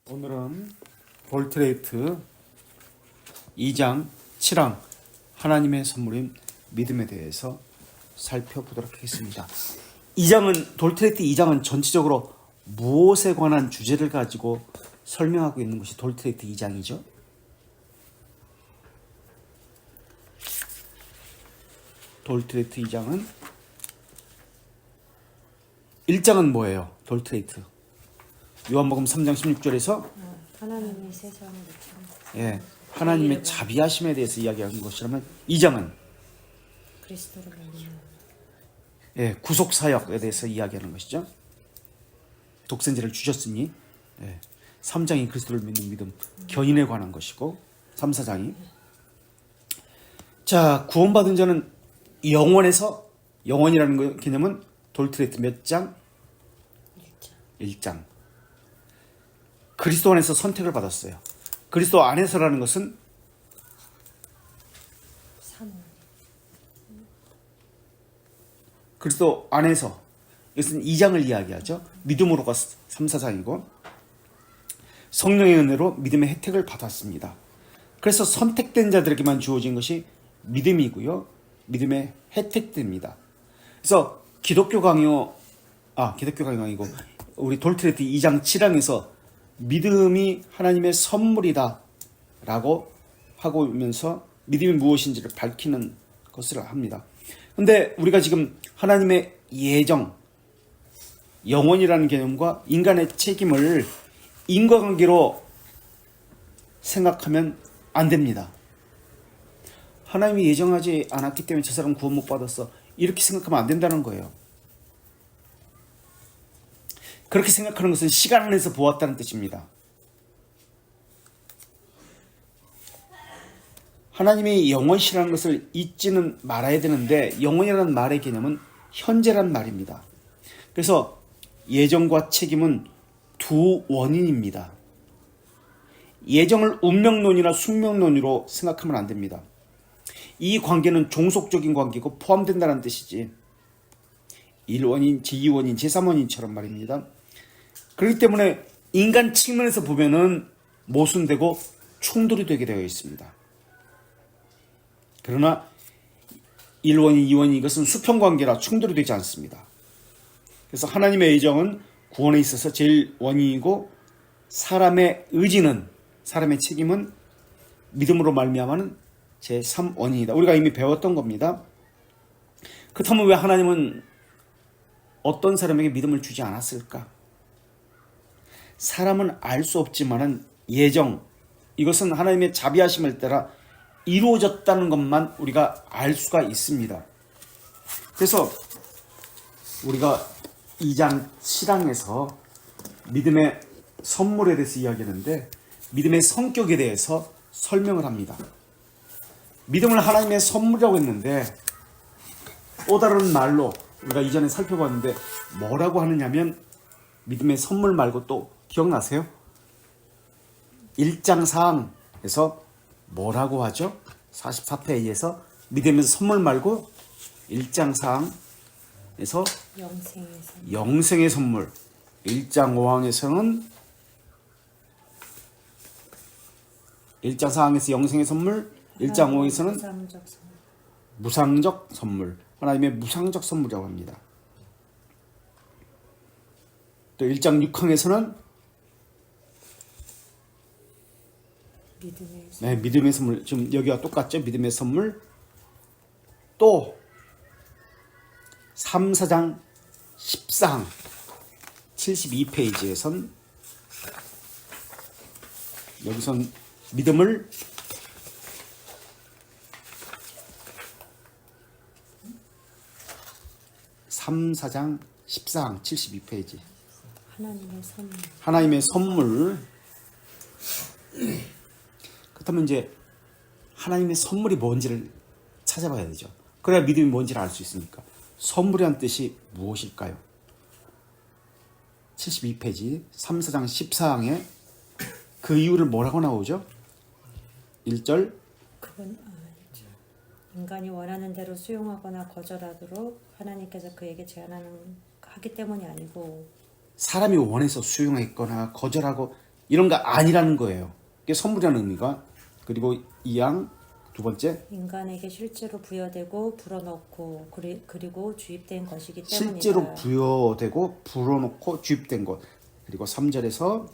오늘은 볼트레이트 2장 7항 하나님의 선물인 믿음에 대해서 살펴보도록 하겠습니다. 2장은 볼트레이트 2장은 전체적으로 무엇에 관한 주제를 가지고 설명하고 있는 것이 볼트레이트 2장이죠. 볼트레이트 2장은 1장은 뭐예요? 볼트레이트 요한복음 3장 16절에서 하나님이 세상을 하나님의 자비하심에 대해서 이야기하는 것이라면 2장은 그리스도를 구속사역에 대해서 이야기하는 것이죠. 독생자를 주셨으니 3장이 그리스도를 믿는 믿음, 견인에 관한 것이고 3, 4장이 자 구원받은 자는 영원에서 영원이라는 개념은 볼트레이트 몇 장? 1장. 그리스도 안에서 선택을 받았어요. 그리스도 안에서라는 것은 그리스도 안에서 이것은 2장을 이야기하죠. 믿음으로가 3, 4장이고 성령의 은혜로 믿음의 혜택을 받았습니다. 그래서 선택된 자들에게만 주어진 것이 믿음이고요. 믿음의 혜택입니다. 그래서 기독교 강요가 아니고 우리 볼트레이트 2장 7항에서 믿음이 하나님의 선물이다 라고 하고 있면서 믿음이 무엇인지를 밝히는 것을 합니다. 그런데 우리가 지금 하나님의 예정, 영원이라는 개념과 인간의 책임을 인과관계로 생각하면 안 됩니다. 하나님이 예정하지 않았기 때문에 저 사람 구원 못 받았어, 이렇게 생각하면 안 된다는 거예요. 그렇게 생각하는 것은 시간 안에서 보았다는 뜻입니다. 하나님이 영원시라는 것을 잊지는 말아야 되는데 영원이라는 말의 개념은 현재란 말입니다. 그래서 예정과 책임은 두 원인입니다. 예정을 운명론이나 숙명론으로 생각하면 안 됩니다. 이 관계는 종속적인 관계고 포함된다는 뜻이지 1원인, 제2원인, 제3원인처럼 말입니다. 그렇기 때문에 인간 측면에서 보면은 모순되고 충돌이 되게 되어 있습니다. 그러나 1원인, 2원인 이것은 수평관계라 충돌이 되지 않습니다. 그래서 하나님의 예정은 구원에 있어서 제일 원인이고 사람의 의지는, 사람의 책임은 믿음으로 말미암아는 제3원인이다. 우리가 이미 배웠던 겁니다. 그렇다면 왜 하나님은 어떤 사람에게 믿음을 주지 않았을까? 사람은 알 수 없지만은 예정, 이것은 하나님의 자비하심을 따라 이루어졌다는 것만 우리가 알 수가 있습니다. 그래서 우리가 2장 7항에서 믿음의 선물에 대해서 이야기하는데 믿음의 성격에 대해서 설명을 합니다. 믿음을 하나님의 선물이라고 했는데 또 다른 말로 우리가 이전에 살펴봤는데 뭐라고 하느냐면 믿음의 선물 말고 또 기억나세요? 1장 4항에서 뭐라고 하죠? 44페이지에서 믿음의 선물 말고 1장 4항에서 영생의 선물, 1장 5항에서는 1장 4항에서 영생의 선물, 1장 5항에서는 무상적 선물, 하나님의 무상적 선물이라고 합니다. 또 1장 6항에서는 믿음의 선물, 지금 여기와 똑같죠? 믿음의 선물. 또 3, 4장 14항 72페이지에선 여기선 믿음을 (3, 4장 14항 72페이지) 하나님의 선물. 그렇다면 이제 하나님의 선물이 뭔지를 찾아봐야 되죠. 그래야 믿음이 뭔지를 알 수 있으니까. 선물이란 뜻이 무엇일까요? 72페이지 3, 4장 14항에 그 이유를 뭐라고 나오죠? 1절 그건 인간이 원하는 대로 수용하거나 거절하도록 하나님께서 그에게 제한하기 때문이 아니고 사람이 원해서 수용했거나 거절하고 이런 거 아니라는 거예요. 이게 선물이라는 의미가. 그리고 이 양 두 번째, 인간에게 실제로 부여되고 불어넣고 그리고 주입된 것이기 때문이다. 실제로 부여되고 불어넣고 주입된 것. 그리고 3절에서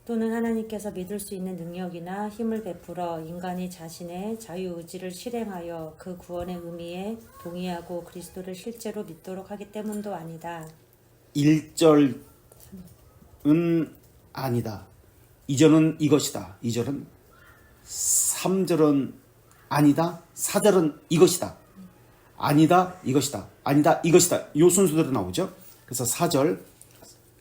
또는 하나님께서 믿을 수 있는 능력이나 힘을 베풀어 인간이 자신의 자유의지를 실행하여 그 구원의 의미에 동의하고 그리스도를 실제로 믿도록 하기 때문도 아니다. 1절은 아니다. 2절은 이것이다. 2절은 3절은 아니다. 4절은 이것이다. 아니다. 이것이다. 아니다. 이것이다. 요 순서대로 나오죠. 그래서 4절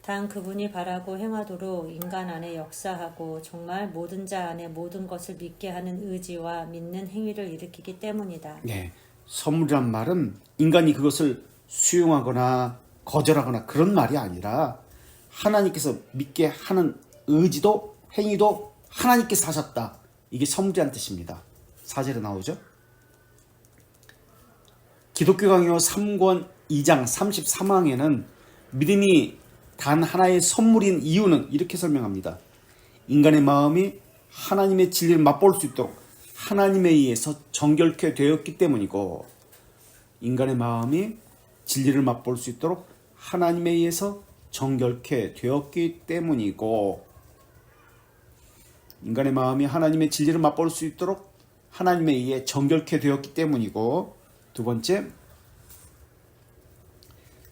단 그분이 바라고 행하도록 인간 안에 역사하고 정말 모든 자 안에 모든 것을 믿게 하는 의지와 믿는 행위를 일으키기 때문이다. 네, 선물이란 말은 인간이 그것을 수용하거나 거절하거나 그런 말이 아니라 하나님께서 믿게 하는 의지도 행위도 하나님께서 하셨다. 이게 선물이란 뜻입니다. 4절에 나오죠. 기독교 강요 3권 2장 33항에는 믿음이 단 하나의 선물인 이유는 이렇게 설명합니다. 인간의 마음이 하나님의 진리를 맛볼 수 있도록 하나님에 의해서 정결케 되었기 때문이고, 인간의 마음이 진리를 맛볼 수 있도록 하나님에 의해서 정결케 되었기 때문이고, 인간의 마음이 하나님의 진리를 맛볼 수 있도록 하나님에 의해 정결케 되었기 때문이고, 두 번째,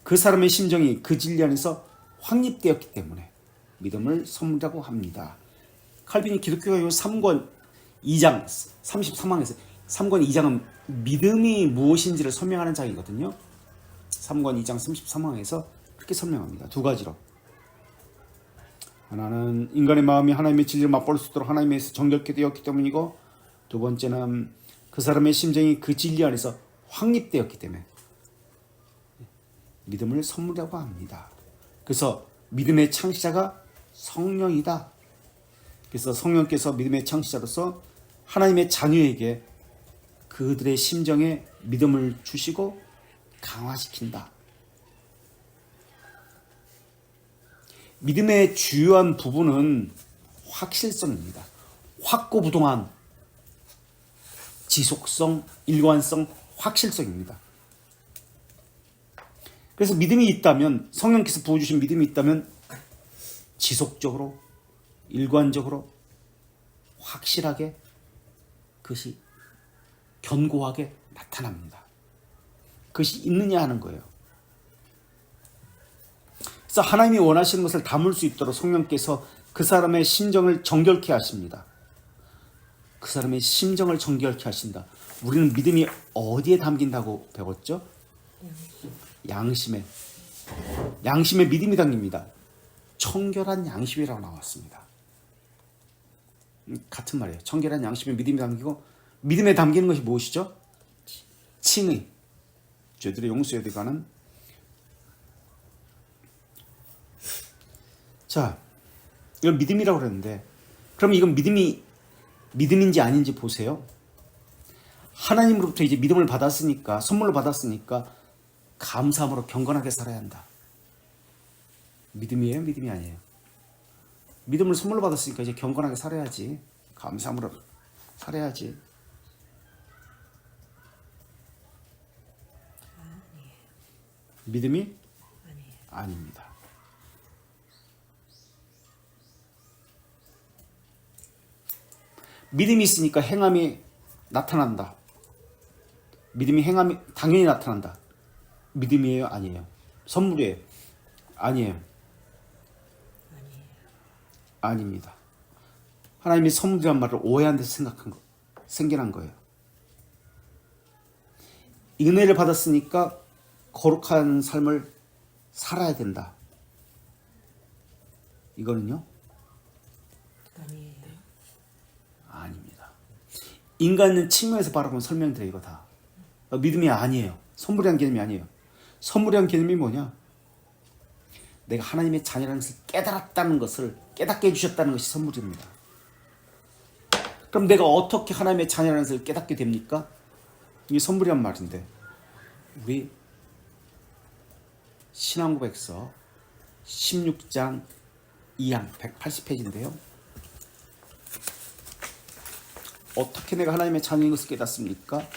그 사람의 심정이 그 진리 안에서 확립되었기 때문에 믿음을 선물이라고 합니다. 칼빈이 기독교가요 3권 2장 33항에서 3권 2장은 믿음이 무엇인지를 설명하는 장이거든요. 3권 2장 33항에서 그렇게 설명합니다. 두 가지로. 하나는 인간의 마음이 하나님의 진리를 맛볼 수 있도록 하나님에서 정결케 되었기 때문이고, 두 번째는 그 사람의 심정이 그 진리 안에서 확립되었기 때문에 믿음을 선물이라고 합니다. 그래서 믿음의 창시자가 성령이다. 그래서 성령께서 믿음의 창시자로서 하나님의 자녀에게 그들의 심정에 믿음을 주시고 강화시킨다. 믿음의 주요한 부분은 확실성입니다. 확고부동한 지속성, 일관성, 확실성입니다. 그래서 믿음이 있다면, 성령께서 부어주신 믿음이 있다면 지속적으로, 일관적으로, 확실하게, 그것이 견고하게 나타납니다. 그것이 있느냐 하는 거예요. 그래서 하나님이 원하시는 것을 담을 수 있도록 성령께서 그 사람의 심정을 정결케 하십니다. 그 사람의 심정을 정결케 하신다. 우리는 믿음이 어디에 담긴다고 배웠죠? 양심에. 양심에 믿음이 담깁니다. 청결한 양심이라고 나왔습니다. 같은 말이에요. 청결한 양심에 믿음이 담기고, 믿음에 담기는 것이 무엇이죠? 칭의. 죄들의 용서에 관한. 자, 이걸 믿음이라고 그랬는데, 그럼 이건 믿음인지 아닌지 보세요. 하나님으로부터 이제 믿음을 받았으니까, 선물로 받았으니까 감사함으로 경건하게 살아야 한다. 믿음이에요? 믿음이 아니에요? 믿음을 선물로 받았으니까 이제 경건하게 살아야지. 감사함으로 살아야지. 믿음이 아닙니다. 믿음이 있으니까 행함이 나타난다. 믿음이 행함이 당연히 나타난다. 믿음이에요? 아니에요? 선물이에요? 아니에요? 아닙니다. 하나님이 선물이란 말을 오해한 데서 생겨난 거예요. 은혜를 받았으니까 거룩한 삶을 살아야 된다. 이거는요? 아니에요. 아닙니다. 인간은 측면에서 바라보면 설명드려요. 이거 다. 믿음이 아니에요. 선물이란 개념이 아니에요. 선물이란 개념이 뭐냐? 내가 하나님의 자녀라는 것을 깨달았다는 것을 깨닫게 해주셨다는 것이 선물입니다. 그럼 내가 어떻게 하나님의 자녀라는 것을 깨닫게 됩니까? 이게 선물이란 말인데, 우리 신앙고백서 16장 2양 180페이지인데요. 어떻게 내가 하나님의 자녀인 것을 깨닫습니까?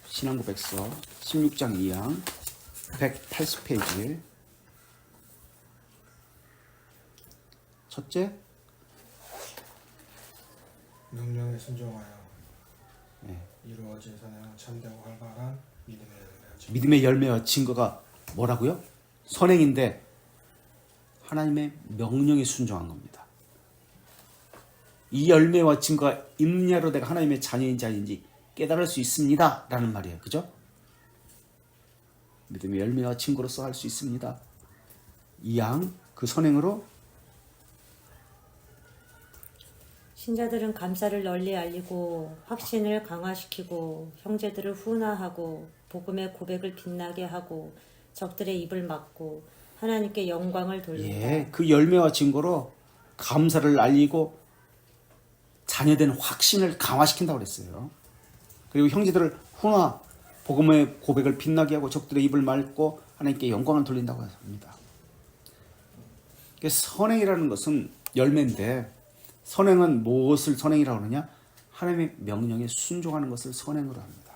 신앙고백서 16장 2양 180페이지. 첫째, 명령에 순종하여 네. 이루어진 선행은 참되고 활발한 믿음의 열매가 믿음의 열매와 증거가 뭐라고요? 선행인데 하나님의 명령에 순종한 겁니다. 이 열매와 증거가 있느냐로 내가 하나님의 자녀인지 아닌지 깨달을 수 있습니다 라는 말이에요. 그죠? 믿음의 열매와 증거로서 할 수 있습니다. 이 양 그 선행으로 신자들은 감사를 널리 알리고 확신을 강화시키고 형제들을 훈화하고 복음의 고백을 빛나게 하고 적들의 입을 막고 하나님께 영광을 돌린다. 예, 그 열매와 증거로 감사를 알리고 자녀된 확신을 강화시킨다고 그랬어요. 그리고 형제들을 훈화, 복음의 고백을 빛나게 하고 적들의 입을 막고 하나님께 영광을 돌린다고 합니다. 선행이라는 것은 열매인데 선행은 무엇을 선행이라고 하느냐? 하나님의 명령에 순종하는 것을 선행으로 합니다.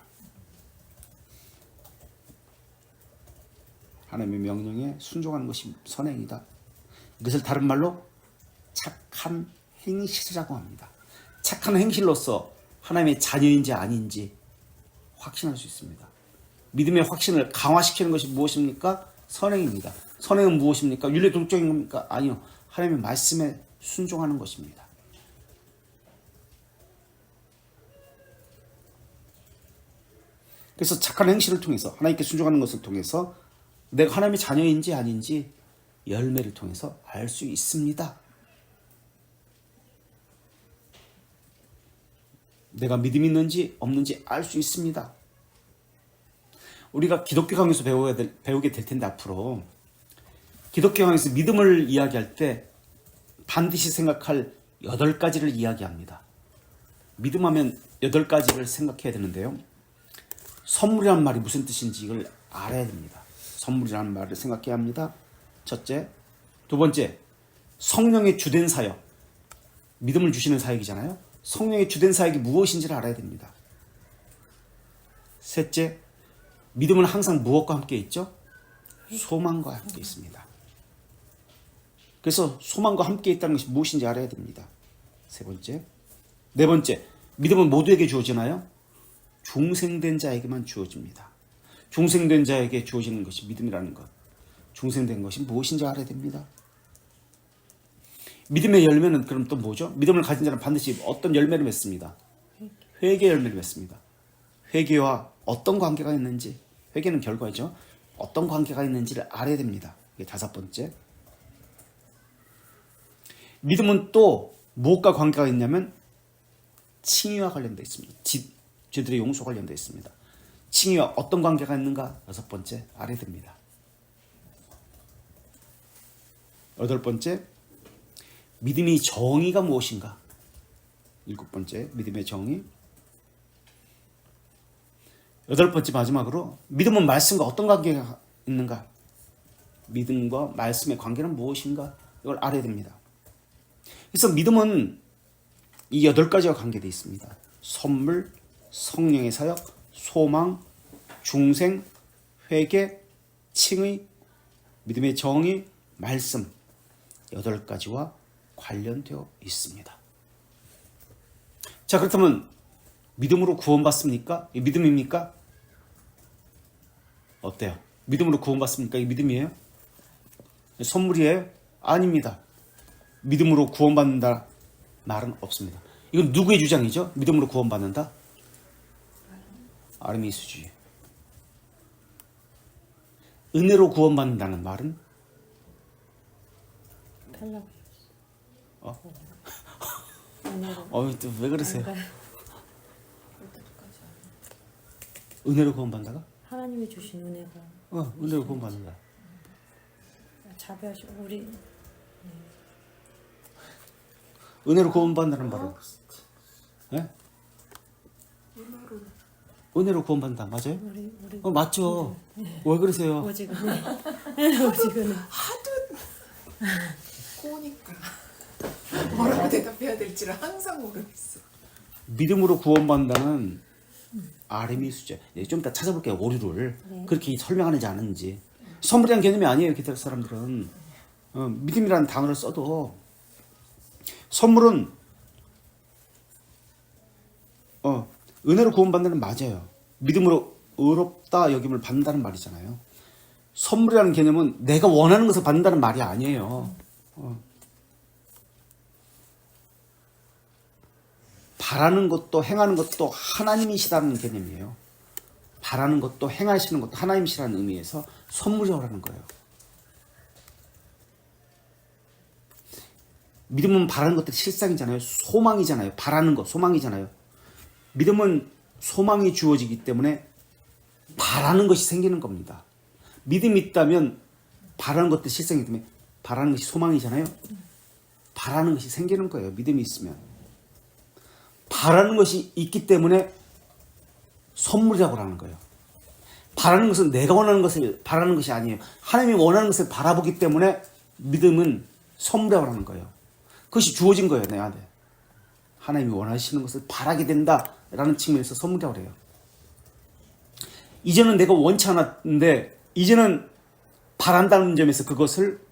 하나님의 명령에 순종하는 것이 선행이다. 이것을 다른 말로 착한 행실이라고 합니다. 착한 행실로서 하나님의 자녀인지 아닌지 확신할 수 있습니다. 믿음의 확신을 강화시키는 것이 무엇입니까? 선행입니다. 선행은 무엇입니까? 윤리 도덕적인 겁니까? 아니요. 하나님의 말씀에 순종하는 것입니다. 그래서 착한 행실을 통해서 하나님께 순종하는 것을 통해서 내가 하나님의 자녀인지 아닌지 열매를 통해서 알 수 있습니다. 내가 믿음이 있는지 없는지 알 수 있습니다. 우리가 기독교 강에서 배우게 될 텐데 앞으로 기독교 강에서 믿음을 이야기할 때 반드시 생각할 8가지를 이야기합니다. 믿음하면 8가지를 생각해야 되는데요. 선물이라는 말이 무슨 뜻인지 이걸 알아야 됩니다. 선물이라는 말을 생각해야 합니다. 첫째. 두 번째, 성령의 주된 사역. 믿음을 주시는 사역이잖아요. 성령의 주된 사역이 무엇인지를 알아야 됩니다. 셋째, 믿음은 항상 무엇과 함께 있죠? 소망과 함께 있습니다. 그래서 소망과 함께 있다는 것이 무엇인지 알아야 됩니다. 세 번째. 네 번째, 믿음은 모두에게 주어지나요? 중생된 자에게만 주어집니다. 중생된 자에게 주어지는 것이 믿음이라는 것. 중생된 것이 무엇인지 알아야 됩니다. 믿음의 열매는 그럼 또 뭐죠? 믿음을 가진 자는 반드시 어떤 열매를 맺습니다. 회개 열매를 맺습니다. 회개와 어떤 관계가 있는지, 회개는 결과죠. 어떤 관계가 있는지를 알아야 됩니다. 이게 5번째. 믿음은 또 무엇과 관계가 있냐면 칭의와 관련되어 있습니다. 죄들의 용서와 관련되어 있습니다. 칭의와 어떤 관계가 있는가? 6번째, 알아야 됩니다. 8번째, 믿음의 정의가 무엇인가? 7번째, 믿음의 정의. 8번째, 마지막으로 믿음은 말씀과 어떤 관계가 있는가? 믿음과 말씀의 관계는 무엇인가? 이걸 알아야 됩니다. 그래서 믿음은 이 8가지와 관계되어 있습니다. 선물, 성령의 사역, 소망, 중생, 회개, 칭의, 믿음의 정의, 말씀 8가지와 관련되어 있습니다. 자, 그렇다면 믿음으로 구원받습니까? 이 믿음입니까? 어때요? 믿음으로 구원받습니까? 이 믿음이에요? 선물이에요? 아닙니다. 믿음으로 구원받는다 말은 없습니다. 이건 누구의 주장이죠? 믿음으로 구원받는다? 아르미스주의. 은혜로 구원받는다는 말은? 또 왜 그러세요? 은혜로 구원받는다가? 하나님이 주신 은혜가 은혜로 구원받는다. 자비하시 우리 은혜로 구원받는다는 말은? 네? 은혜로 구원받는다. 맞아요? 우리 맞죠. 왜 그러세요? 오직은해. 오직은해. 꼬니까 뭐라고 대답해야 될지를 항상 모르겠어. 믿음으로 구원받는다는 아르미수제. 좀 이따 찾아볼게요. 오류를. 네. 그렇게 설명하는지 아는지. 선물이라는 개념이 아니에요. 기타 사람들은. 믿음이라는 단어를 써도 선물은 은혜로 구원받는다는 맞아요. 믿음으로 의롭다 여김을 받는다는 말이잖아요. 선물이라는 개념은 내가 원하는 것을 받는다는 말이 아니에요. 바라는 것도 행하는 것도 하나님이시다는 개념이에요. 바라는 것도 행하시는 것도 하나님이시라는 의미에서 선물이라는 거예요. 믿음은 바라는 것들이 실상이잖아요. 소망이잖아요. 바라는 것, 소망이잖아요. 믿음은 소망이 주어지기 때문에 바라는 것이 생기는 겁니다. 믿음이 있다면 바라는 것도 실상이기 때문에 바라는 것이 소망이잖아요. 바라는 것이 생기는 거예요. 믿음이 있으면. 바라는 것이 있기 때문에 선물이라고 하는 거예요. 바라는 것은 내가 원하는 것을 바라는 것이 아니에요. 하나님이 원하는 것을 바라보기 때문에 믿음은 선물이라고 하는 거예요. 그것이 주어진 거예요. 내 안에. 하나님이 원하시는 것을 바라게 된다라는 측면에서 선물이라고 해요. 이제는 내가 원치 않았는데 이제는 바란다는 점에서 그것을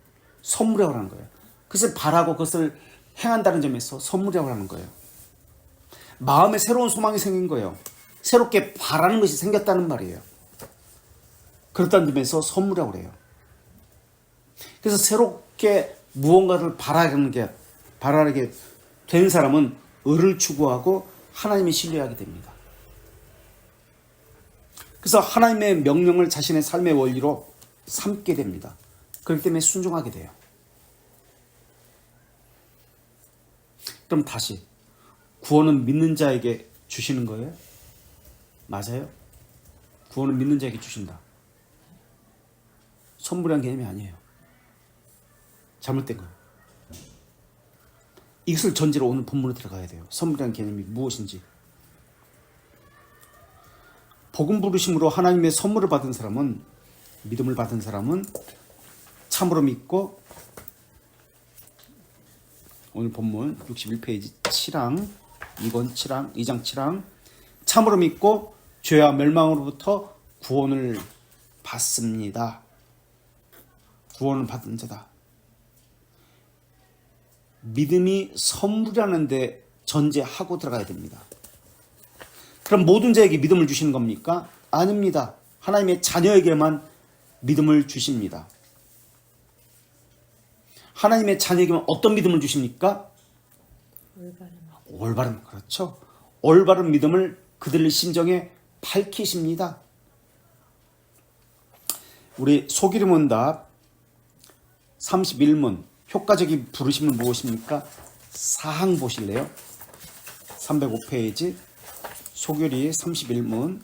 선물이라고 하는 거예요. 그것을 바라고 그것을 행한다는 점에서 선물이라고 하는 거예요. 마음에 새로운 소망이 생긴 거예요. 새롭게 바라는 것이 생겼다는 말이에요. 그렇다는 점에서 선물이라고 해요. 그래서 새롭게 무언가를 바라게 된 사람은 의를 추구하고 하나님을 신뢰하게 됩니다. 그래서 하나님의 명령을 자신의 삶의 원리로 삼게 됩니다. 그렇기 때문에 순종하게 돼요. 그럼 다시 구원은 믿는 자에게 주시는 거예요? 맞아요? 구원은 믿는 자에게 주신다. 선물이란 개념이 아니에요. 잘못된 거예요. 이것을 전제로 오늘 본문으로 들어가야 돼요. 선물이란 개념이 무엇인지. 복음 부르심으로 하나님의 선물을 받은 사람은, 믿음을 받은 사람은 참으로 믿고, 오늘 본문 61페이지 7항 2장 7항 참으로 믿고 죄와 멸망으로부터 구원을 받습니다. 구원을 받은 자다. 믿음이 선물이라는 데 전제하고 들어가야 됩니다. 그럼 모든 자에게 믿음을 주시는 겁니까? 아닙니다. 하나님의 자녀에게만 믿음을 주십니다. 하나님의 자녀에게만 어떤 믿음을 주십니까? 올바른, 그렇죠. 올바른 믿음을 그들의 심정에 밝히십니다. 우리 소기름원답 31문 효과적인 부르심은 무엇입니까? 사항 보실래요? 305페이지 소교리 31문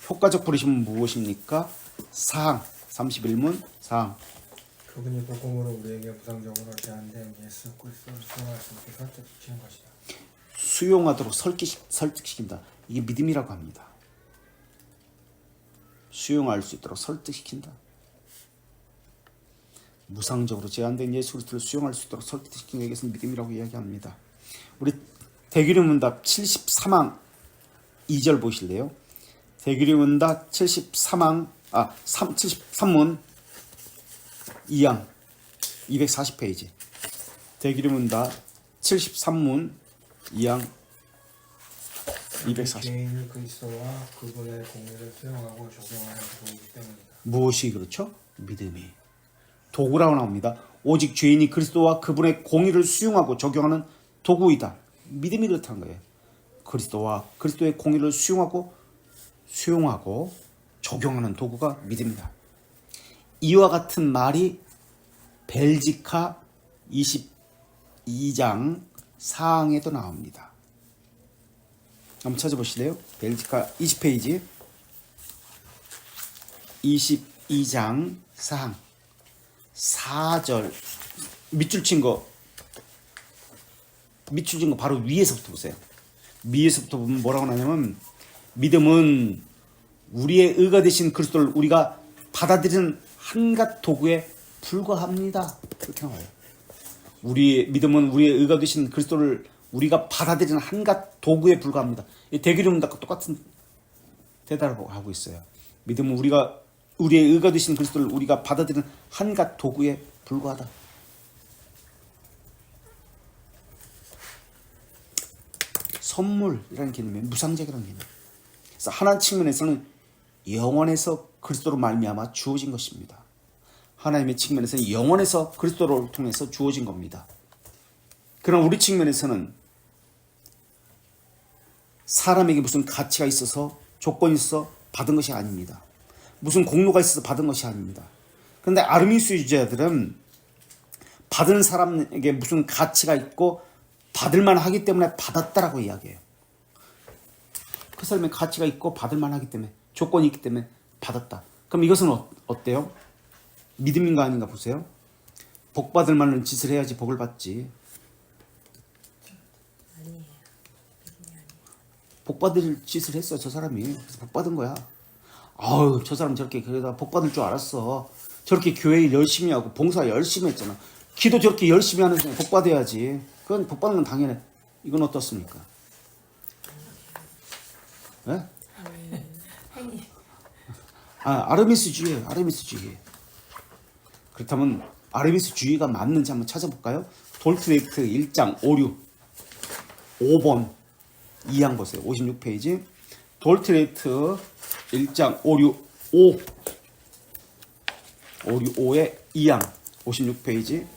효과적 부르심은 무엇입니까? 사항 31문 사항. 그분이 복음으로 우리에게 부상적으로 제한된 예수 그리스도를 수용할 수 있게 설득시키는 것이다. 수용하도록 설득시킨다. 이게 믿음이라고 합니다. 수용할 수 있도록 설득시킨다. 무상적으로 제한된 예수 그리스도를 수용할 수 있도록 설득시키는 것은 믿음이라고 이야기합니다. 우리 대규림문답 73항 2절 보실래요? 대규림문답 73문 2항 240페이지 대규림문답 73문 2항 240. 죄인을 그리스도와 그분의 공의를 수용하고 적용하는 도구이기 때문이다. 무엇이 그렇죠? 믿음이 도구라고 나옵니다. 오직 죄인이 그리스도와 그분의 공의를 수용하고 적용하는 도구이다. 믿음이 그렇다는 거예요. 그리스도와 그리스도의 공의를 수용하고 적용하는 도구가 믿음이다. 이와 같은 말이 벨지카 22장 4항에도 나옵니다. 한번 찾아보실래요? 벨지카 20페이지 22장 4항 4절 밑줄 친 거 바로 위에서부터 보세요. 위에서부터 보면 뭐라고 나냐면 믿음은 우리의 의가 되신 그리스도를 우리가 받아들이는 한갓 도구에 불과합니다. 그렇게 나와요. 우리의 믿음은 우리의 의가 되신 그리스도를 우리가 받아들이는 한갓 도구에 불과합니다. 이 대기름과 똑같은 대답을 하고 있어요. 믿음은 우리의 의가 되신 그리스도를 우리가 받아들이는 한갓 도구에 불과하다. 선물이라는 개념이 무상적이라는 개념. 그래서 하나님 측면에서는 영원에서 그리스도로 말미암아 주어진 것입니다. 하나님의 측면에서는 영원에서 그리스도를 통해서 주어진 겁니다. 그러나 우리 측면에서는 사람에게 무슨 가치가 있어서 조건이 있어서 받은 것이 아닙니다. 무슨 공로가 있어서 받은 것이 아닙니다. 그런데 아르미스주의자들은 받은 사람에게 무슨 가치가 있고 받을만 하기 때문에 받았다라고 이야기해요. 그 사람의 가치가 있고 받을만 하기 때문에 조건이 있기 때문에 받았다. 그럼 이것은 어때요? 믿음인가 아닌가 보세요. 복 받을 만한 짓을 해야지 복을 받지. 아니에요. 복 받을 짓을 했어 저 사람이. 그래서 복 받은 거야. 아유 저 사람 저렇게 그러다 복 받을 줄 알았어. 저렇게 교회 일 열심히 하고 봉사 열심히 했잖아. 기도 저렇게 열심히 하는 사람이 복 받아야지. 그건 복 받는 건 당연해. 이건 어떻습니까? 네? 아르미스주의예요. 아르미스주의. 그렇다면 아르미스주의가 맞는지 한번 찾아볼까요? 돌트레이트 1장 5번 2항 보세요. 56페이지. 돌트레이트 1장 5의 2항 56페이지.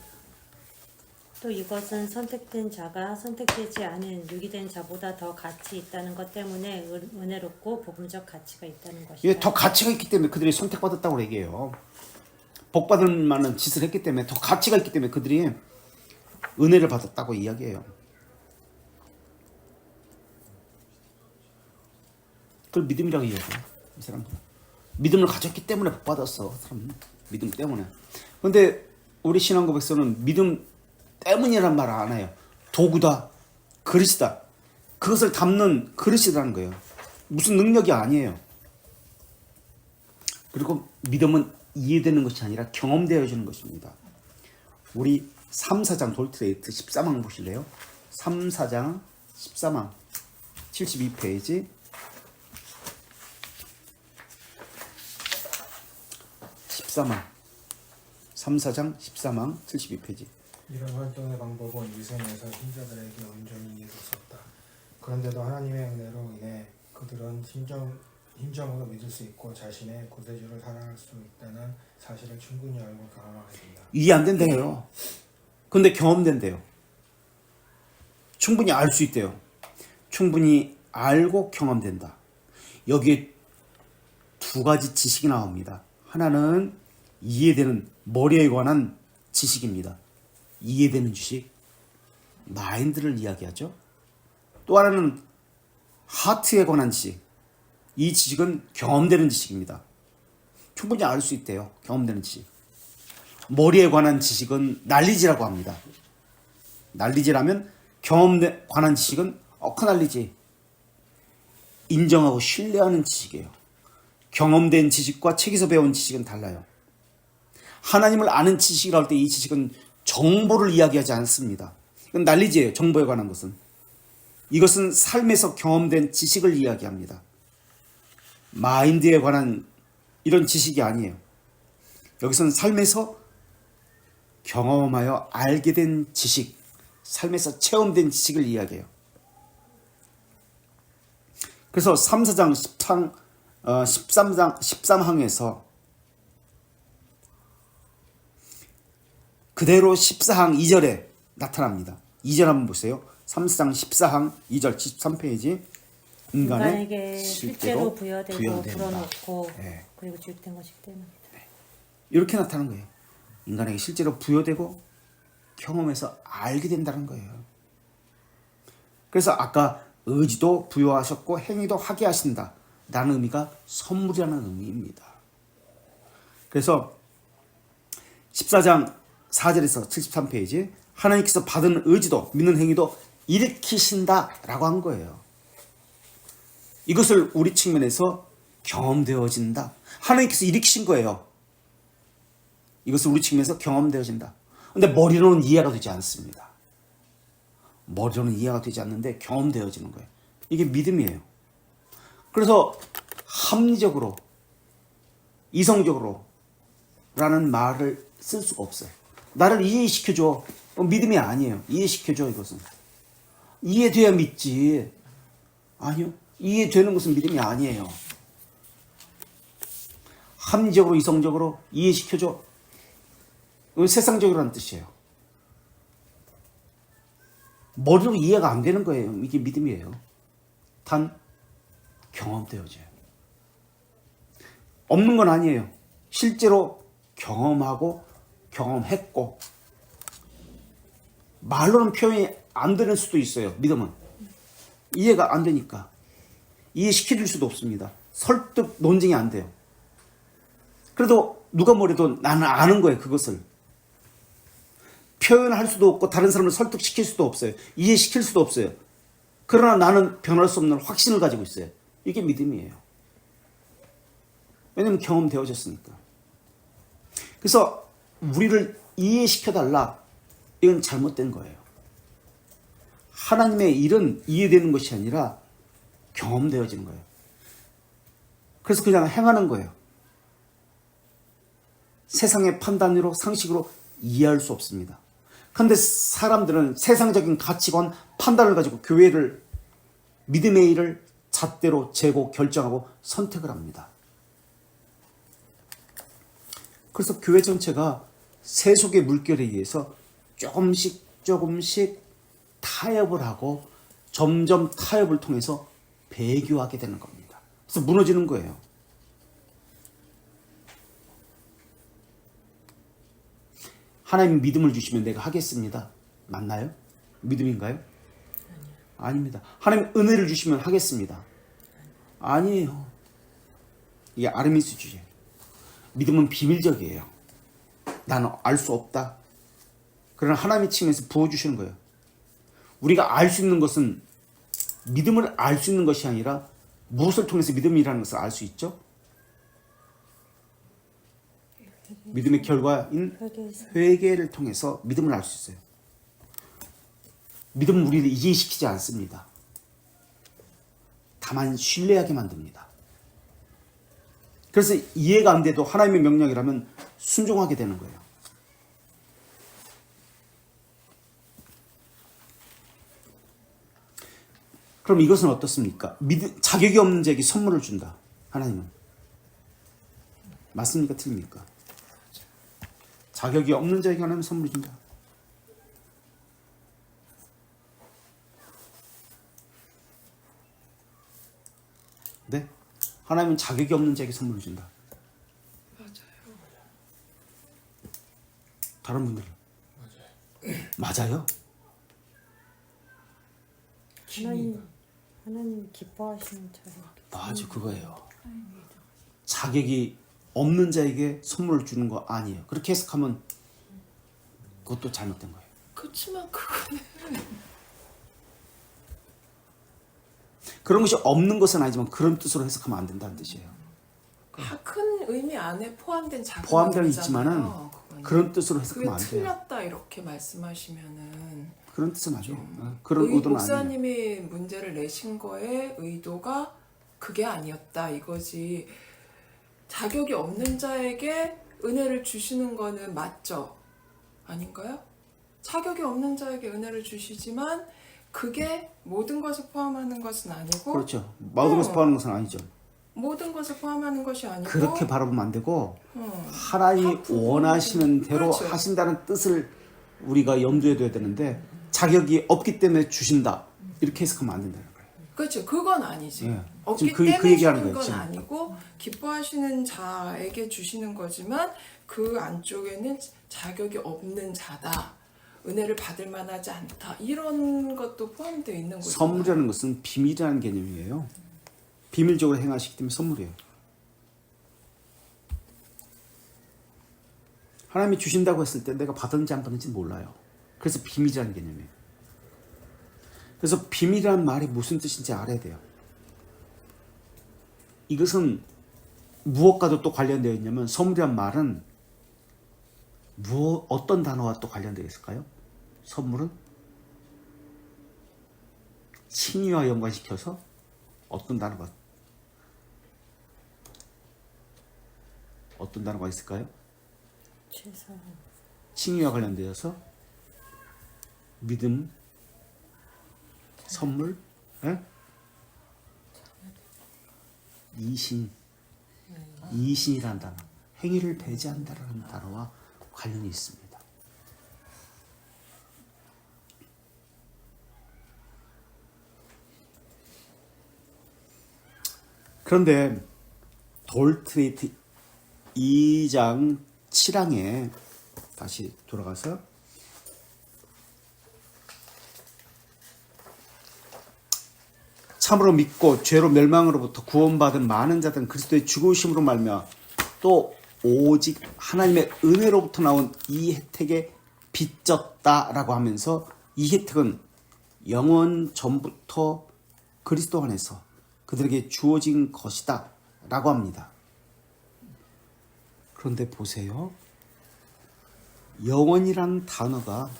또 이것은 선택된 자가 선택되지 않은 유기된 자보다 더 가치 있다는 것 때문에 은혜롭고 복음적 가치가 있다는 것이다. 예, 더 가치가 있기 때문에 그들이 선택받았다고 얘기해요. 복받을 만한 짓을 했기 때문에 더 가치가 있기 때문에 그들이 은혜를 받았다고 이야기해요. 그걸 믿음이라고 이야기해요. 이 사람들 믿음을 가졌기 때문에 복받았어. 사람 믿음 때문에. 그런데 우리 신앙 고백서는 믿음 때문이란 말 안 해요. 도구다, 그릇이다. 그것을 담는 그릇이라는 거예요. 무슨 능력이 아니에요. 그리고 믿음은 이해되는 것이 아니라 경험되어지는 것입니다. 우리 3, 4장 돌트레이트 13항 보실래요? 3, 4장 13항 72페이지 13항 3, 4장 13항 72페이지. 이런 활동의 방법은 이 생에서 신자들에게 온전히 이해될 수 없다. 그런데도 하나님의 은혜로 인해 그들은 심정으로 믿을 수 있고 자신의 구세주를 사랑할 수 있다는 사실을 충분히 알고 경험하게 된다. 이해 안 된대요. 근데 경험된대요. 충분히 알 수 있대요. 충분히 알고 경험된다. 여기에 두 가지 지식이 나옵니다. 하나는 이해되는 머리에 관한 지식입니다. 이해되는 지식, 마인드를 이야기하죠. 또 하나는 하트에 관한 지식. 이 지식은 경험되는 지식입니다. 충분히 알 수 있대요. 경험되는 지식. 머리에 관한 지식은 난리지라고 합니다. 난리지라면 경험에 관한 지식은 어크날리지. 인정하고 신뢰하는 지식이에요. 경험된 지식과 책에서 배운 지식은 달라요. 하나님을 아는 지식이라 할 때 이 지식은 정보를 이야기하지 않습니다. 이건 난리지예요. 정보에 관한 것은. 이것은 삶에서 경험된 지식을 이야기합니다. 마인드에 관한 이런 지식이 아니에요. 여기서는 삶에서 경험하여 알게 된 지식, 삶에서 체험된 지식을 이야기해요. 그래서 3, 4장 13항에서 그대로 14항 2절에 나타납니다. 2절 한번 보세요. 3, 4장 14항 2절 73페이지. 인간에게 실제로 부여되고 부여된다. 불어넣고 네. 그리고 주입된 것이기 때문이다. 이렇게 나타나는 거예요. 인간에게 실제로 부여되고 경험해서 알게 된다는 거예요. 그래서 아까 의지도 부여하셨고 행위도 하게 하신다 라는 의미가 선물이라는 의미입니다. 그래서 14장 4절에서 73페이지 하나님께서 받은 의지도 믿는 행위도 일으키신다라고 한 거예요. 이것을 우리 측면에서 경험되어진다. 하나님께서 일으키신 거예요. 이것을 우리 측면에서 경험되어진다. 근데 머리로는 이해가 되지 않습니다. 머리로는 이해가 되지 않는데 경험되어지는 거예요. 이게 믿음이에요. 그래서 합리적으로, 이성적으로 라는 말을 쓸 수가 없어요. 나를 이해시켜줘. 믿음이 아니에요. 이해시켜줘, 이것은. 이해돼야 믿지. 아니요. 이해되는 것은 믿음이 아니에요. 합리적으로, 이성적으로 이해시켜줘. 이건 세상적이라는 뜻이에요. 머리로 이해가 안 되는 거예요. 이게 믿음이에요. 단 경험되어져요. 없는 건 아니에요. 실제로 경험하고 경험했고 말로는 표현이 안 되는 수도 있어요. 믿음은 이해가 안 되니까 이해시켜줄 수도 없습니다. 설득 논증이 안 돼요. 그래도 누가 뭐래도 나는 아는 거예요. 그것을 표현할 수도 없고 다른 사람을 설득시킬 수도 없어요. 이해시킬 수도 없어요. 그러나 나는 변할 수 없는 확신을 가지고 있어요. 이게 믿음이에요. 왜냐하면 경험되어졌으니까. 그래서 우리를 이해시켜달라. 이건 잘못된 거예요. 하나님의 일은 이해되는 것이 아니라 경험되어지는 거예요. 그래서 그냥 행하는 거예요. 세상의 판단으로 상식으로 이해할 수 없습니다. 그런데 사람들은 세상적인 가치관, 판단을 가지고 교회를, 믿음의 일을 잣대로 재고 결정하고 선택을 합니다. 그래서 교회 전체가 세속의 물결에 의해서 조금씩 타협을 하고 점점 타협을 통해서 배교하게 되는 겁니다. 그래서 무너지는 거예요. 하나님 믿음을 주시면 내가 하겠습니다. 맞나요? 믿음인가요? 아닙니다. 하나님 은혜를 주시면 하겠습니다. 아니에요. 이게 아르미스주의예요. 믿음은 비밀적이에요. 나는 알 수 없다. 그러나 하나님의 층에서 부어주시는 거예요. 우리가 알 수 있는 것은 믿음을 알 수 있는 것이 아니라 무엇을 통해서 믿음이라는 것을 알 수 있죠? 믿음의 결과인 회개를 통해서 믿음을 알 수 있어요. 믿음은 우리를 이해시키지 않습니다. 다만 신뢰하게 만듭니다. 그래서 이해가 안 돼도 하나님의 명령이라면 순종하게 되는 거예요. 그럼 이것은 어떻습니까? 자격이 없는 자에게 선물을 준다. 하나님은. 맞습니까? 틀립니까? 자격이 없는 자에게 하나님은 선물을 준다. 네? 하나님은 자격이 없는 자에게 선물을 준다. 맞아요. 다른 분들은? 맞아요. 하나님 기뻐하시는 자를 맞아, 그거예요. 자격이 없는 자에게 선물을 주는 거 아니에요. 그렇게 해석하면 그것도 잘못된 거예요. 그렇지만 그거는 그런 것이 없는 것은 아니지만 그런 뜻으로 해석하면 안 된다는 뜻이에요. 큰 의미 안에 포함된 작은 포함되어 의미잖아요, 있지만은 그거는. 그런 뜻으로 그게 해석하면 안 돼요. 틀렸다 이렇게 말씀하시면은 그런 뜻은 아니죠. 그런 의도는 아니에요. 목사님이 문제를 내신 거에 의도가 그게 아니었다 이거지. 자격이 없는 자에게 은혜를 주시는 거는 맞죠? 아닌가요? 자격이 없는 자에게 은혜를 주시지만 그게 모든 것을 포함하는 것은 아니고 그렇죠. 모든 것을 포함하는 것은 아니죠. 모든 것을 포함하는 것이 아니고 그렇게 바라보면 안 되고 하나님이 원하시는 대로 그렇죠. 하신다는 뜻을 우리가 염두에 둬야 되는데 자격이 없기 때문에 주신다. 이렇게 해석하면 안 된다는 거예요. 그렇죠. 그건 아니지. 예. 없기 지금 때문에 그 얘기하는 주는 거예요, 건 지금. 아니고 기뻐하시는 자에게 주시는 거지만 그 안쪽에는 자격이 없는 자다. 은혜를 받을 만하지 않다. 이런 것도 포함되어 있는 거죠. 선물이라는 것은 비밀이라는 개념이에요. 비밀적으로 행하시기 때문에 선물이에요. 하나님이 주신다고 했을 때 내가 받았는지 안 받았는지 몰라요. 그래서 비밀이라는 개념이에요. 그래서 비밀이라는 말이 무슨 뜻인지 알아야 돼요. 이것은 무엇과도 또 관련되어 있냐면 선물이란 말은 어떤 단어와 또 관련되어 있을까요? 선물은 칭의와 연관시켜서 어떤 단어가 있을까요? 최선. 칭의와 관련되어서 믿음, 선물, 예? 이신이라는 단어, 행위를 배제한다라는 단어와 관련이 있습니다. 그런데 돌트레이트 2장 7항에 다시 돌아가서 참으로 믿고 죄로 멸망으로부터 구원받은 많은 자들은 그리스도의 죽으심으로 말미암아 또 오직 하나님의 은혜로부터 나온 이 혜택에 빚졌다라고 하면서 이 혜택은 영원 전부터 그리스도 안에서 그들에게 주어진 것이다 라고 합니다. 그런데 보세요. 영원이라는 단어가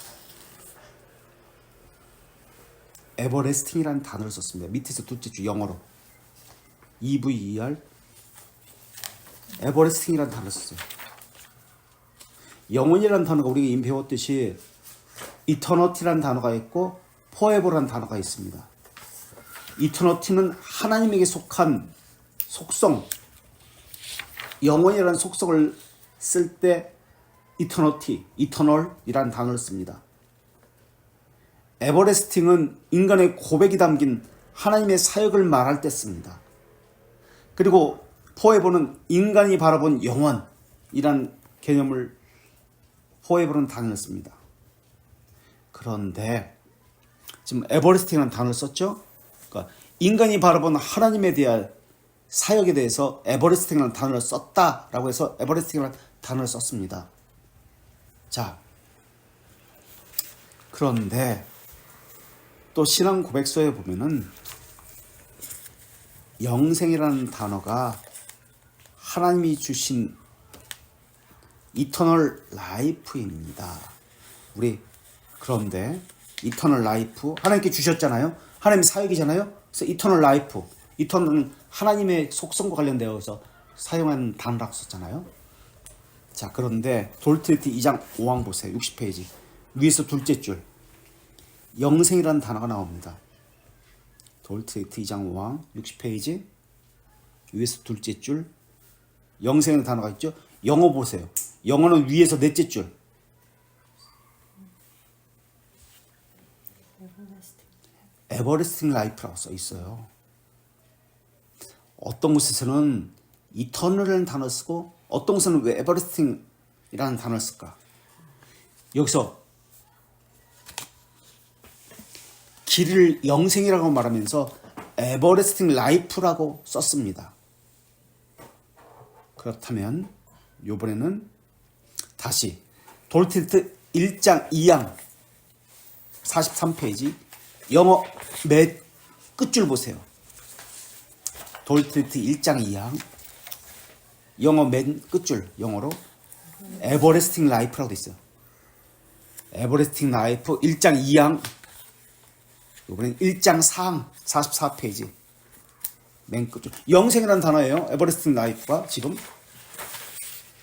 에버레스팅이라는 단어를 썼습니다. 밑에서 둘째 줄 영어로 EVER 에버레스팅이라는 단어를 썼어요. 영원이라는 단어가 우리가 이미 배웠듯이 이터너티라는 단어가 있고 포에버라는 단어가 있습니다. 이터너티는 하나님에게 속한 속성, 영원이라는 속성을 쓸 때 이터너티, 이터널이라는 단어를 씁니다. 에버레스팅은 인간의 고백이 담긴 하나님의 사역을 말할 때 씁니다. 그리고 포에버는 인간이 바라본 영원이라는 개념을 포에버는 단어를 씁니다. 그런데 지금 에버레스팅이라는 단어를 썼죠? 그러니까 인간이 바라본 하나님에 대한 사역에 대해서 에버레스팅이라는 단어를 썼다라고 해서 에버레스팅이라는 단어를 썼습니다. 자, 그런데 또 신앙 고백서에 보면은 영생이라는 단어가 하나님이 주신 이터널 라이프입니다. 그런데 이터널 라이프 하나님께 주셨잖아요. 하나님의 사역이잖아요. 그래서 이터널 라이프, 이터널은 하나님의 속성과 관련되어서 사용한 단어라고 썼잖아요. 자, 그런데 돌트레이트 2장 5항 보세요. 60페이지 위에서 둘째 줄 영생이라는 단어가 나옵니다. 돌트레이트 2장 5항 60페이지 위에서 둘째 줄 영생이라는 단어가 있죠. 영어 보세요. 영어는 위에서 넷째 줄 에버레스팅 라이프라고 써 있어요. 어떤 곳에서는 이터널이라는 단어를 쓰고 어떤 곳에서는 왜 에버레스팅이라는 단어를 쓸까? 여기서 길을 영생이라고 말하면서 에버레스팅 라이프라고 썼습니다. 그렇다면 이번에는 다시 돌트레이트 1장 2항 43페이지 영어 맨 끝줄 보세요. 돌트레이트 1장 2항 영어 맨 끝줄 영어로 에버레스팅 라이프라고 돼 있어요. 에버레스팅 라이프 1장 2항 이번엔 1장 4항 44페이지 맨 끝줄 영생이라는 단어예요. 에버레스팅 라이프가 지금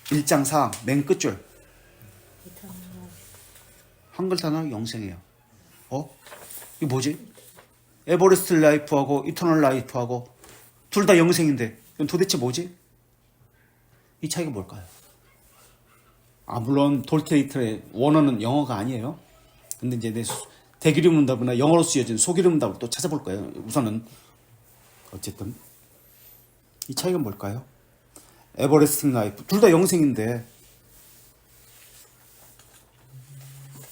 1장 4항 맨 끝줄 한글 단어 영생이에요. 이게 뭐지? 에버레스팅 라이프하고 이터널 라이프하고 둘 다 영생인데 이건 도대체 뭐지? 이 차이가 뭘까요? 물론 돌트레이트의 원어는 영어가 아니에요. 근데 이제 내 대기름 문답이나 영어로 쓰여진 소기름 문답을 또 찾아볼 거예요. 우선은 어쨌든 이 차이가 뭘까요? 에버레스팅 라이프 둘 다 영생인데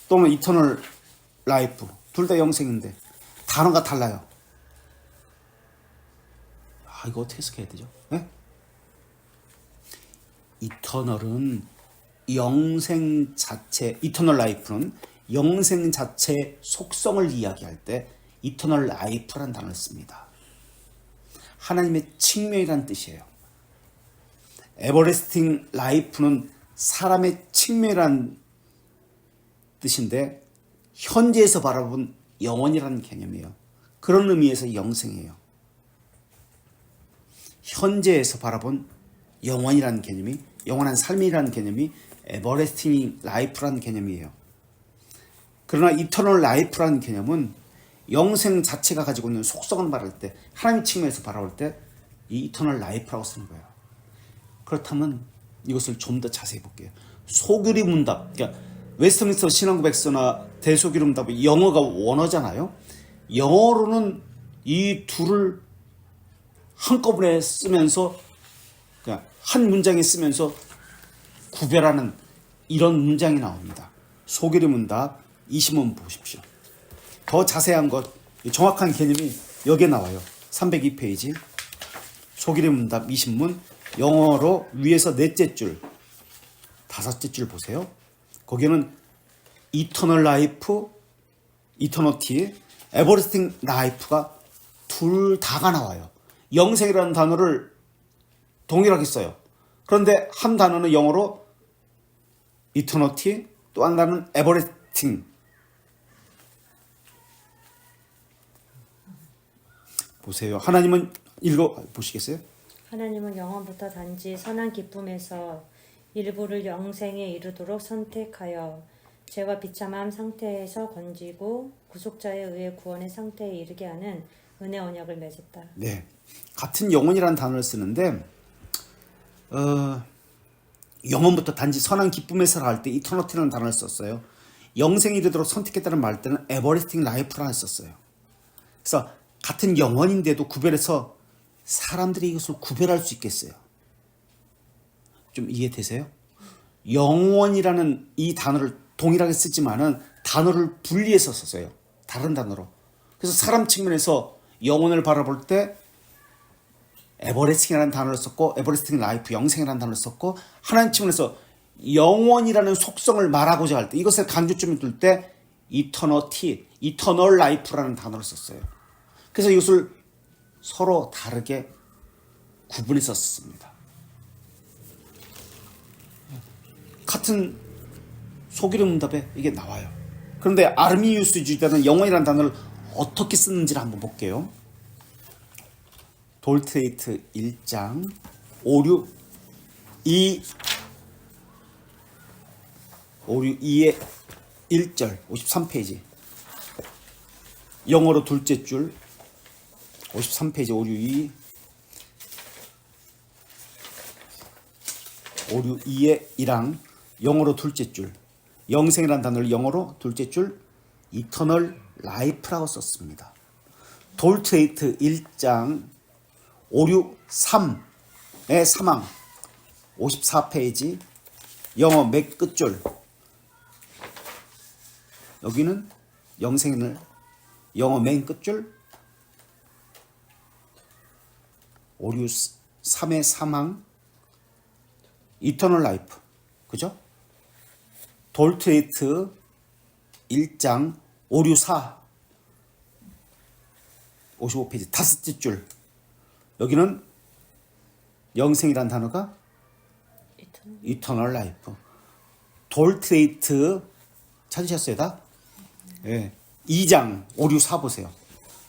또는 이터널 라이프 둘 다 영생인데 단어가 달라요. 이거 어떻게 해석해야 되죠? 네? 이터널은 영생 자체, 이터널 라이프는 영생 자체의 속성을 이야기할 때 이터널 라이프라는 단어를 씁니다. 하나님의 측면이라는 뜻이에요. 에버레스팅 라이프는 사람의 측면이란 뜻인데 현재에서 바라본 영원이라는 개념이에요. 그런 의미에서 영생이에요. 현재에서 바라본 영원이라는 개념이, 영원한 삶이라는 개념이 에버레스팅 라이프라는 개념이에요. 그러나 이터널 라이프라는 개념은 영생 자체가 가지고 있는 속성을 말할 때, 하나님 측면에서 바라볼 때 이 이터널 라이프라고 쓰는 거예요. 그렇다면 이것을 좀 더 자세히 볼게요. 소규리 문답, 그러니까 웨스트민스터 신앙고백서나 대소규리 문답은 영어가 원어잖아요. 영어로는 이 둘을 한꺼번에 쓰면서, 그러니까 한 문장에 쓰면서 구별하는 이런 문장이 나옵니다. 소규리 문답 20문 보십시오. 더 자세한 것, 정확한 개념이 여기에 나와요. 302페이지. 소규리 문답 20문, 영어로 위에서 넷째 줄, 다섯째 줄 보세요. 거기에는 이터널 라이프, 이터너티, 에버리스팅 라이프가 둘 다가 나와요. 영생이라는 단어를 동일하게 써요. 그런데 한 단어는 영어로 이터너티, 또 한 단어는 에버리스팅. 보세요. 하나님은 보시겠어요? 하나님은 영원부터 단지 선한 기쁨에서 일부를 영생에 이르도록 선택하여 죄와 비참함 상태에서 건지고 구속자에 의해 구원의 상태에 이르게 하는 은혜 언약을 맺었다. 네, 같은 영혼이라는 단어를 쓰는데 영혼부터 단지 선한 기쁨에서 할 때 이터너티라는 단어를 썼어요. 영생에 이르도록 선택했다는 말 때는 에버리스팅 라이프라는 썼어요. 그래서 같은 영혼인데도 구별해서 사람들이 이것을 구별할 수 있겠어요? 좀 이해되세요? 영혼이라는 이 단어를 동일하게 쓰지만은 단어를 분리해서 썼어요. 다른 단어로. 그래서 사람 측면에서 영혼을 바라볼 때 에버레스팅이라는 단어를 썼고, 에버레스팅 라이프, 영생이라는 단어를 썼고, 하나님 측면에서 영혼이라는 속성을 말하고자 할 때, 이것을 강조점을 둘 때 이터너티, 이터널 라이프라는 단어를 썼어요. 그래서 이것을 서로 다르게 구분해서 썼습니다. 같은 소규리 문답에 이게 나와요. 그런데 아르미니우스 주자는 영혼이라는 단어를 어떻게 쓰는지를 한번 볼게요. 돌트레이트 1장 562의 1절 53페이지, 영어로 둘째 줄 53페이지 562의 1항, 영어로 둘째 줄, 영생이라는 단어를 영어로 둘째 줄 이터널 라이프라고 썼습니다. 돌트레이트 1장 563의 3항 54페이지, 영어 맨 끝줄, 여기는 영생을 영어 맨 끝줄 563의 3항 이터널 라이프, 그죠? 돌트레이트 1장 564 55페이지 다섯째 줄, 여기는 영생이란 단어가 이터널 라이프. 돌트레이트 찾으셨어요 다? 예. 2장 564 보세요.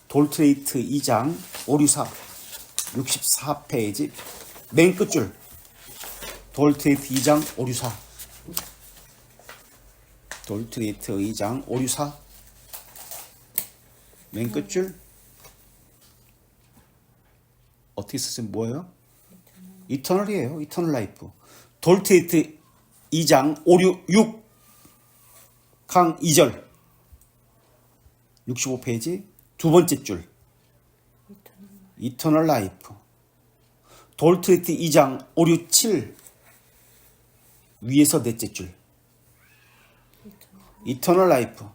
돌트레이트 2장 564 64페이지 맨 끝줄, 돌트레이트 2장 564, 돌트레이트 2장 564 맨 끝줄 어떻게 쓰세요? 뭐예요? 이터널이에요. 이터널 라이프. 돌트레이트 2장 566 강 2절 65페이지 두 번째 줄, 이터널 라이프. 돌트레이트 2장 567 위에서 넷째 줄, 이터널 라이프.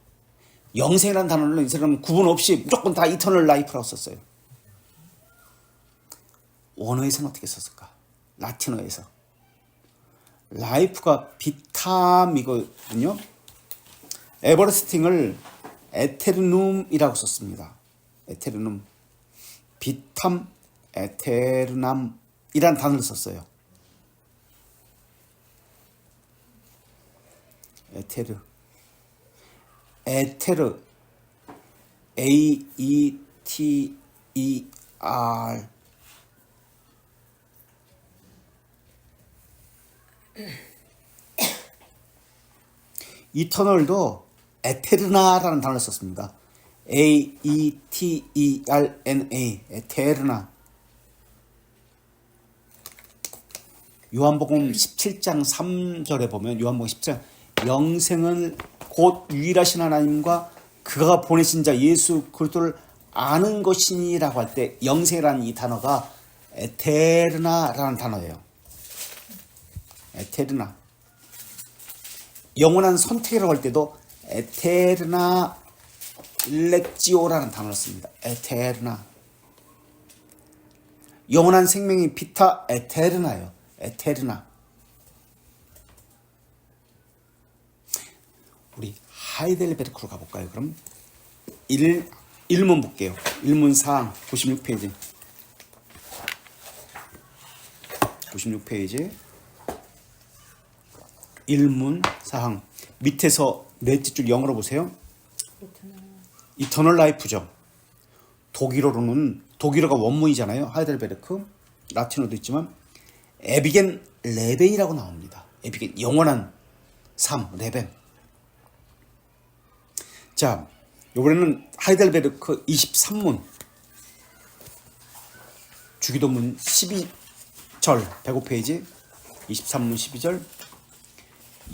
영생이라는 단어는 이 사람은 구분 없이 무조건 다 이터널 라이프라고 썼어요. 원어에서는 어떻게 썼을까? 라틴어에서 라이프가 비탐이거든요. 에버레스팅을 에테르눔이라고 썼습니다. 에테르눔, 비탐, 에테르남이란 단어를 썼어요. 에테르. 에테르. A-E-T-E-R. 이터널도 에테르나라는 단어를 썼습니다. A-E-T-E-R-N-A. 에테르나. 요한복음 17장 3절에 보면 요한복음 17장 영생은 곧 유일하신 하나님과 그가 보내신 자 예수 그리스도를 아는 것이니라고 할 때 영생이라는 이 단어가 에테르나라는 단어예요. 에테르나. 영원한 선택이라고 할 때도 에테르나 일렉지오라는 단어를 씁니다. 에테르나. 영원한 생명이 비타 에테르나예요. 에테르나. 우리 하이델베르크로 가볼까요? 그럼 1문 볼게요. 1문 사항 96페이지. 96페이지. 1문 사항 밑에서 넷째 줄 영어로 보세요. 이터널 라이프죠. 독일어가 원문이잖아요. 하이델베르크. 라틴어도 있지만 에비겐 레벤이라고 나옵니다. 에비겐 영원한 삶 레벤. 자, 이번에는 하이델베르크 23문 주기도문 12절 105페이지 23문 12절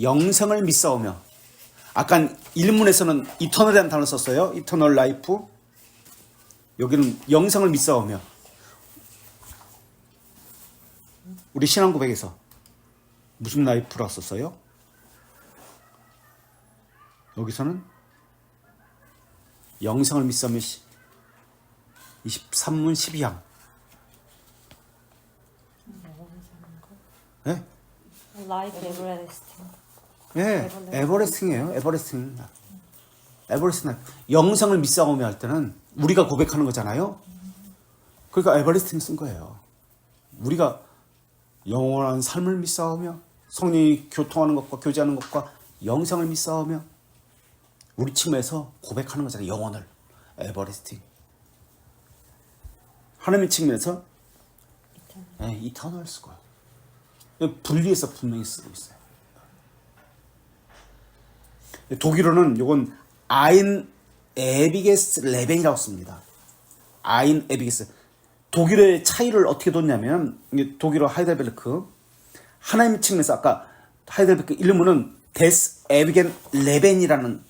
영생을 믿사오며 아까 1문에서는 이터널이라는 단어를 썼어요. 이터널 라이프. 여기는 영생을 믿사오며 우리 신앙 고백에서 무슨 라이프라고 썼어요? 여기서는 영생을 믿사오며 23문 12항. 네? Life everlasting. 네, 에버레스팅이에요. 에버레스팅. 에버레스팅. 영생을 믿사오며 할 때는 우리가 고백하는 거잖아요. 그러니까 에버레스팅 쓴 거예요. 우리가 영원한 삶을 믿사오며 성령이 교통하는 것과 교제하는 것과 영생을 믿사오며 우리 측면에서 고백하는 거잖아요. 영혼을. 에버레스팅. 하나님의 측면에서 이터널 쓰고 분리해서 분명히 쓰고 있어요. 독일어는 이건 아인 에비게스 레벤이라고 씁니다. 아인 에비게스. 독일어의 차이를 어떻게 뒀냐면 독일어 하이델베르크 하나님 측면에서 아까 하이델베르크 1문은 데스 에비겐 레벤이라는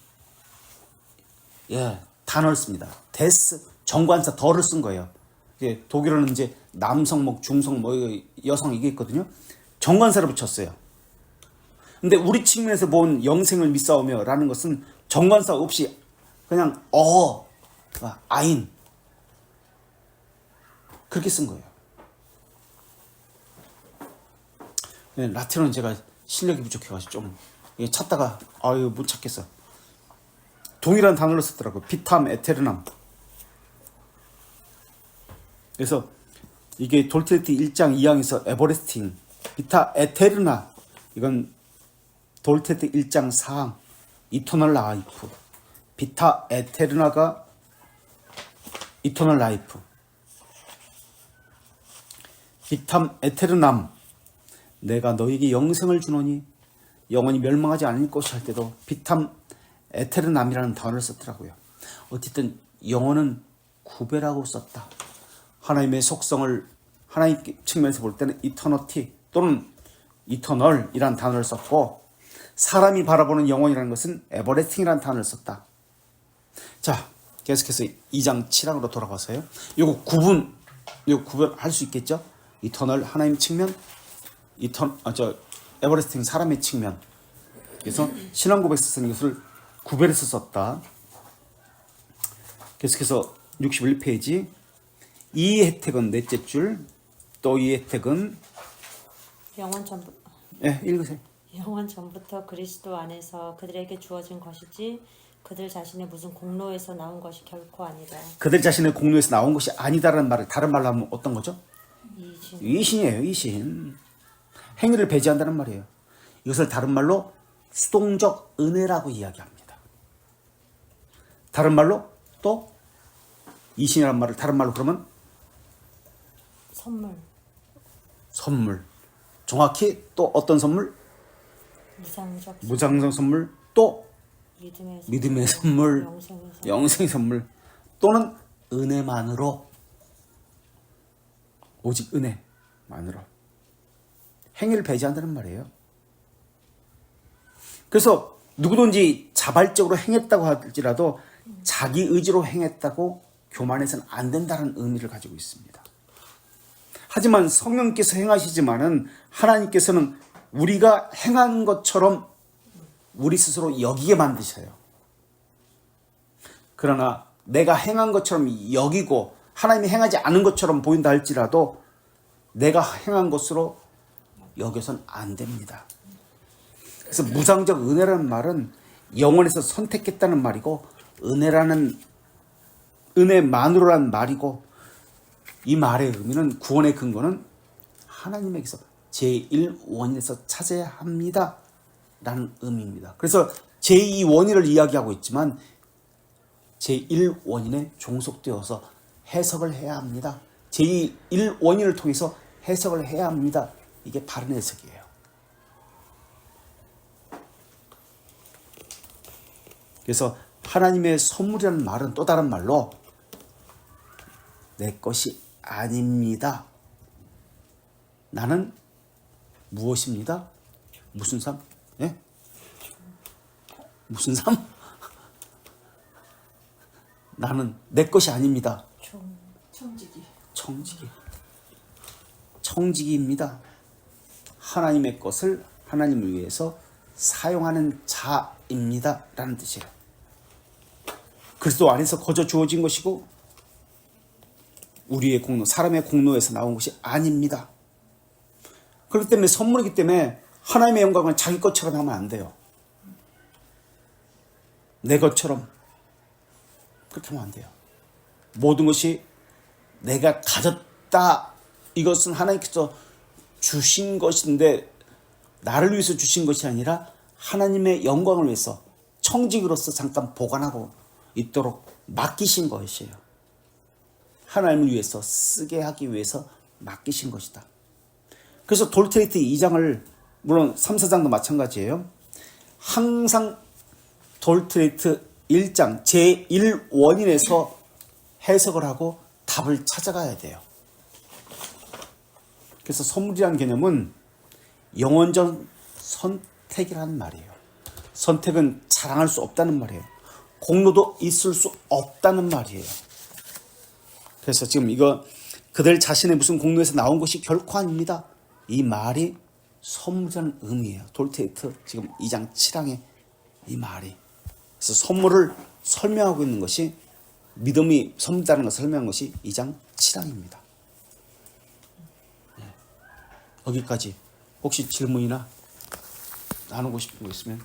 단어를 씁니다. 데스 정관사 더를 쓴 거예요. 독일어는 이제 남성, 중성, 여성 이게 있거든요. 정관사를 붙였어요. 근데 우리 측면에서 본 영생을 믿사오며 라는 것은 정관사 없이 그냥 아인 그렇게 쓴 거예요. 라틴어는 제가 실력이 부족해가지고 좀 찾다가 못 찾겠어. 동일한 단어를 썼더라고요. 비탐 에테르남. 그래서 이게 돌테티 1장 2항에서 에버레스팅 비타 에테르나 이건 돌테티 1장 4항 이터널 라이프 비타 에테르나가 이터널 라이프 비탐 에테르남 내가 너에게 영생을 주노니 영원히 멸망하지 않을 것이 할 때도 비탐 에테르남이라는 단어를 썼더라고요. 어쨌든 영어는 구별하고 썼다. 하나님의 속성을 하나님 측면에서 볼 때는 이터너티 또는 이터널이라는 단어를 썼고 사람이 바라보는 영혼이라는 것은 에버레스팅이라는 단어를 썼다. 자, 계속해서 2장 7항으로 돌아가서요. 이거 구별할 수 있겠죠? 이터널 하나님 측면, 에버레스팅 사람의 측면. 그래서 신앙 고백서는 이것을 구별해서 썼다. 계속해서 61페이지 이 혜택은 넷째 줄, 또 이 혜택은 읽으세요. 영원 전부터 그리스도 안에서 그들에게 주어진 것이지 그들 자신의 무슨 공로에서 나온 것이 결코 아니다. 그들 자신의 공로에서 나온 것이 아니다라는 말을 다른 말로 하면 어떤 거죠? 이신이에요. 이신. 행위를 배제한다는 말이에요. 이것을 다른 말로 수동적 은혜라고 이야기합니다. 다른 말로 또 이신이라는 말을 다른 말로 그러면 선물. 정확히 또 어떤 선물? 무상적 선물, 또 믿음의 선물, 영생의 선물, 또는 은혜만으로, 오직 은혜만으로. 행위를 배제한다는 말이에요. 그래서 누구든지 자발적으로 행했다고 할지라도 자기 의지로 행했다고 교만해서는 안 된다는 의미를 가지고 있습니다. 하지만 성령께서 행하시지만은 하나님께서는 우리가 행한 것처럼 우리 스스로 여기게 만드셔요. 그러나 내가 행한 것처럼 여기고 하나님이 행하지 않은 것처럼 보인다 할지라도 내가 행한 것으로 여겨서는 안 됩니다. 그래서 무상적 은혜라는 말은 영원에서 선택했다는 말이고, 은혜만으로라는 말이고, 이 말의 의미는 구원의 근거는 하나님에게서 제1원인에서 찾아야 합니다 라는 의미입니다. 그래서 제2원인을 이야기하고 있지만 제1원인에 종속되어서 해석을 해야 합니다. 제1원인을 통해서 해석을 해야 합니다. 이게 바른 해석이에요. 그래서 하나님의 선물이라는 말은 또 다른 말로 내 것이 아닙니다. 나는 무엇입니다? 무슨 삶? 예? 무슨 삶? 나는 내 것이 아닙니다. 청지기입니다. 하나님의 것을 하나님을 위해서 사용하는 자입니다 라는 뜻이에요. 그리스도 안에서 거저 주어진 것이고 우리의 공로, 사람의 공로에서 나온 것이 아닙니다. 그렇기 때문에 선물이기 때문에 하나님의 영광을 자기 것처럼 하면 안 돼요. 내 것처럼 그렇게 하면 안 돼요. 모든 것이 내가 가졌다, 이것은 하나님께서 주신 것인데 나를 위해서 주신 것이 아니라 하나님의 영광을 위해서 청지기로서 잠깐 보관하고 있도록 맡기신 것이에요. 하나님을 위해서 쓰게 하기 위해서 맡기신 것이다. 그래서 돌트레이트 2장을, 물론 3, 4장도 마찬가지예요. 항상 돌트레이트 1장 제1원인에서 해석을 하고 답을 찾아가야 돼요. 그래서 선물이라는 개념은 영원전 선택이라는 말이에요. 선택은 자랑할 수 없다는 말이에요. 공로도 있을 수 없다는 말이에요. 그래서 지금 이거 그들 자신의 무슨 공로에서 나온 것이 결코 아닙니다. 이 말이 선물이라는 의미예요. 돌테이트 지금 2장 7항에 이 말이. 그래서 선물을 설명하고 있는 것이, 믿음이 선물이라는 것을 설명한 것이 2장 7항입니다. 여기까지 혹시 질문이나 나누고 싶은 거 있으면